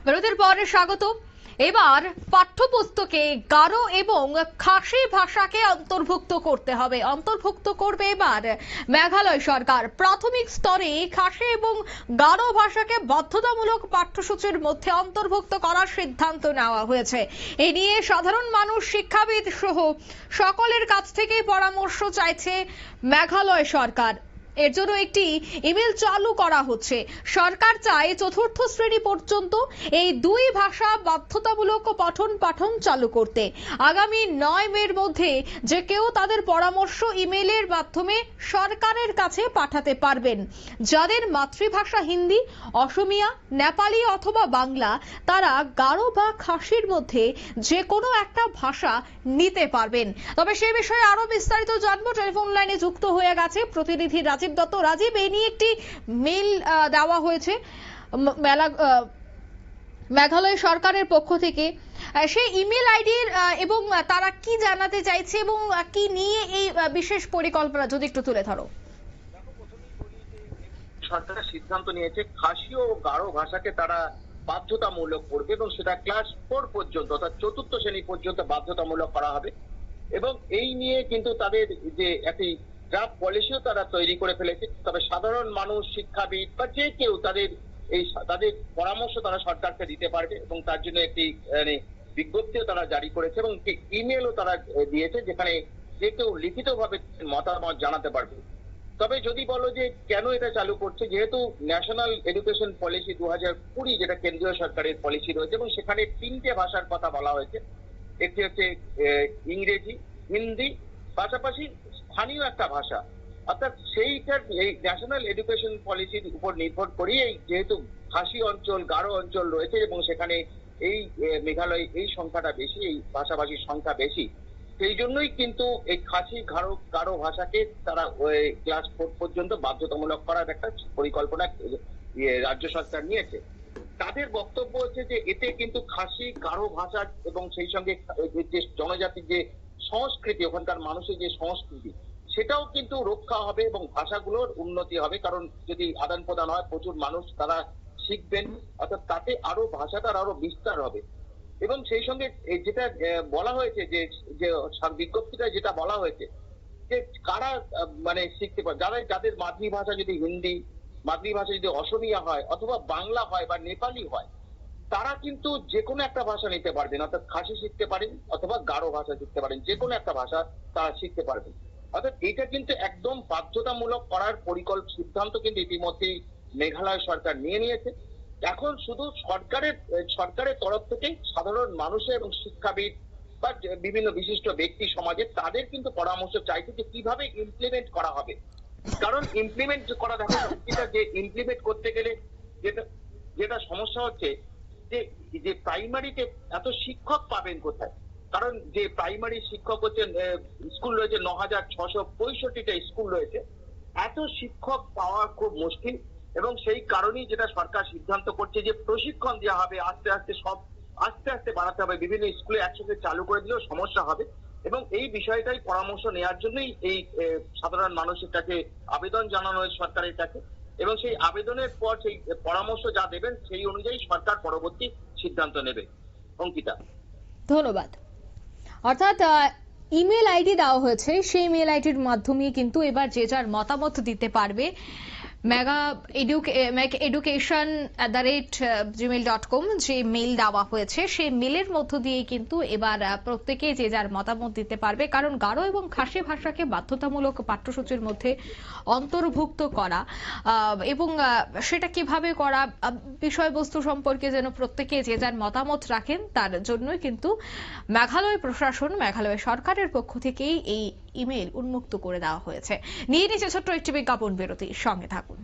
বিরতির পরে স্বাগত। এবার পাঠ্যপুস্তকে গারো এবং খাসি ভাষাকে অন্তর্ভুক্ত করতে হবে। অন্তর্ভুক্ত করবে এবার মেঘালয় সরকার। প্রাথমিক স্তরে খাসি এবং গারো ভাষাকে বাধ্যতামূলক পাঠ্যসূচির মধ্যে অন্তর্ভুক্ত করার সিদ্ধান্ত নেওয়া হয়েছে। এ নিয়ে সাধারণ মানুষ, শিক্ষাবিদ সহ সকলের কাছ থেকে পরামর্শ চাইছে মেঘালয় সরকার। এর জন্য একটি ইমেল চালু করা হচ্ছে। সরকার চায় চতুর্থ শ্রেণী পর্যন্ত এই দুই ভাষা বাধ্যতামূলক পঠন পাঠন চালু করতে। আগামী 9 মের মধ্যে যে কেউ তাদের পরামর্শ ইমেলের মাধ্যমে সরকারের কাছে পাঠাতে পারবেন। যাদের মাতৃভাষা হিন্দি, অসমিয়া, নেপালি অথবা বাংলা, তারা গারো বা খাসির মধ্যে যে কোনো একটা ভাষা নিতে পারবেন। তবে সে বিষয়ে আরো বিস্তারিত জানবো। টেলিফোন লাইনে যুক্ত হয়ে গেছে প্রতিনিধি রাজীব দত্ত। রাজীব, এই নিয়ে একটি মেল দেওয়া হয়েছে মেঘালয় সরকারের পক্ষ থেকে। সেই ইমেল আইডির এবং তারা কি জানাতে চাইছে এবং কি নিয়ে এই বিশেষ পরিকল্পনা, যদি একটু তুলে ধরো। সরকার সিদ্ধান্ত নিয়েছে খাসি ও গারো ভাষাকে তারা বাধ্যতামূলক করবে এবং সেটা ক্লাস 4 পর্যন্ত অর্থাৎ চতুর্থ শ্রেণী পর্যন্ত বাধ্যতামূলক করা হবে। এবং এই নিয়ে কিন্তু তাদের যে একটি ড্রাফট পলিসিও তারা তৈরি করে ফেলেছে। তবে সাধারণ মানুষ, শিক্ষাবিদ বা যে কেউ তাদের পরামর্শ তারা সরকারকে দিতে পারবে এবং তার জন্য একটি বিজ্ঞপ্তিও তারা জারি করেছে এবং একটি ইমেলও তারা দিয়েছে, যেখানে যে কেউ লিখিতভাবে মতামত জানাতে পারবে। তবে যদি বলো যে কেন এটা চালু করছে, যেহেতু ন্যাশনাল এডুকেশন পলিসি 2020 যেটা কেন্দ্রীয় সরকারের পলিসি রয়েছে এবং সেখানে 3টে ভাষার কথা বলা হয়েছে। একটি হচ্ছে ইংরেজি, হিন্দি, পাশাপাশি স্থানীয় একটা ভাষা। অর্থাৎ সেইটার এই ন্যাশনাল এডুকেশন পলিসির উপর নির্ভর করেই যেহেতু খাসি অঞ্চল, গারো অঞ্চল রয়েছে এবং সেখানে এই মেঘালয় এই সংখ্যাটা বেশি, এই ভাষাভাষীর সংখ্যা বেশি, সেই জন্যই কিন্তু এই খাসি গারো ভাষাকে তারা ক্লাস 4 পর্যন্ত বাধ্যতামূলক করার একটা পরিকল্পনা রাজ্য সরকার নিয়েছে। তাদের বক্তব্য হচ্ছে যে এতে কিন্তু খাসি গারো ভাষা এবং সেই সঙ্গে যে জনজাতির যে সংস্কৃতি, ওখানকার মানুষের যে সংস্কৃতি, সেটাও কিন্তু রক্ষা হবে এবং ভাষাগুলোর উন্নতি হবে। কারণ যদি আদান প্রদান হয়, প্রচুর মানুষ তারা শিখবেন, অর্থাৎ তাতে আরো ভাষাটার আরো বিস্তার হবে। এবং সেই সঙ্গে যেটা বলা হয়েছে যে বিজ্ঞপ্তিটা যেটা বলা হয়েছে যে কারা শিখতে পারে, যাদের মাতৃভাষা যদি হিন্দি, মাতৃভাষা যদি অসমিয়া হয় অথবা বাংলা হয় বা নেপালি হয়, তারা কিন্তু যে কোনো একটা ভাষা নিতে পারবেন। অর্থাৎ খাসি শিখতে পারেন অথবা গারো ভাষা শিখতে পারেন, যে কোনো একটা ভাষা তারা শিখতে পারবেন। অর্থাৎ এটা কিন্তু একদম বাধ্যতামূলক করার সিদ্ধান্ত কিন্তু ইতিমধ্যেই মেঘালয় সরকার নিয়েছে। এখন শুধু সরকারের তরফ থেকে সাধারণ মানুষের এবং শিক্ষাবিদ বা বিভিন্ন বিশিষ্ট ব্যক্তি সমাজের তাদের কিন্তু পরামর্শ চাইছে যে কিভাবে ইমপ্লিমেন্ট করা হবে। কারণ ইমপ্লিমেন্ট করা, দেখো যে ইমপ্লিমেন্ট করতে গেলে যেটা সমস্যা হচ্ছে যে প্রাইমারিতে এত শিক্ষক পাবেন কোথায়? কারণ যে প্রাইমারি শিক্ষক হচ্ছেন, স্কুল রয়েছে 9665টা স্কুল রয়েছে, এত শিক্ষক পাওয়া খুব মুশকিল। এবং সেই কারণেই যেটা সরকার সিদ্ধান্ত করছে যে প্রশিক্ষণ দেওয়া হবে, আস্তে আস্তে বাড়াতে হবে। বিভিন্ন স্কুলে একসাথে চালু করে দিলেও সমস্যা হবে এবং এই বিষয়টাই পরামর্শ নেওয়ার জন্যই এই সাধারণ মানুষের কাছে আবেদন জানানো হয়েছে সরকারের কাছে। এবং সেই আবেদনের পর সেই পরামর্শ যা দেবেন সেই অনুযায়ী সরকার পরবর্তী সিদ্ধান্ত নেবে। অঙ্কিতা, ধন্যবাদ। অর্থাৎ ইমেল আইডি দেওয়া হয়েছে, সেই ইমেল আইডির মাধ্যমে কিন্তু এবার যে যার মতামত দিতে পারবে। megaeducation@gmail.com যে মেইল দেওয়া হয়েছে, সেই মেলের মধ্য দিয়ে কিন্তু এবার প্রত্যেকে যে যার মতামত দিতে পারবে। কারণ গারো এবং খাসি ভাষাকে বাধ্যতামূলক পাঠ্যসূচির মধ্যে অন্তর্ভুক্ত করা এবং সেটা কিভাবে করা, বিষয়বস্তু সম্পর্কে যেন প্রত্যেকে যে যার মতামত রাখেন, তার জন্যই কিন্তু মেঘালয় প্রশাসন, মেঘালয় সরকারের পক্ষ থেকেই এই ইমেল উন্মুক্ত করে দেওয়া হয়েছে। নিয়ে নিচ্ছে ছোট্ট একটি বিজ্ঞাপন বিরতি, সঙ্গে থাকুন।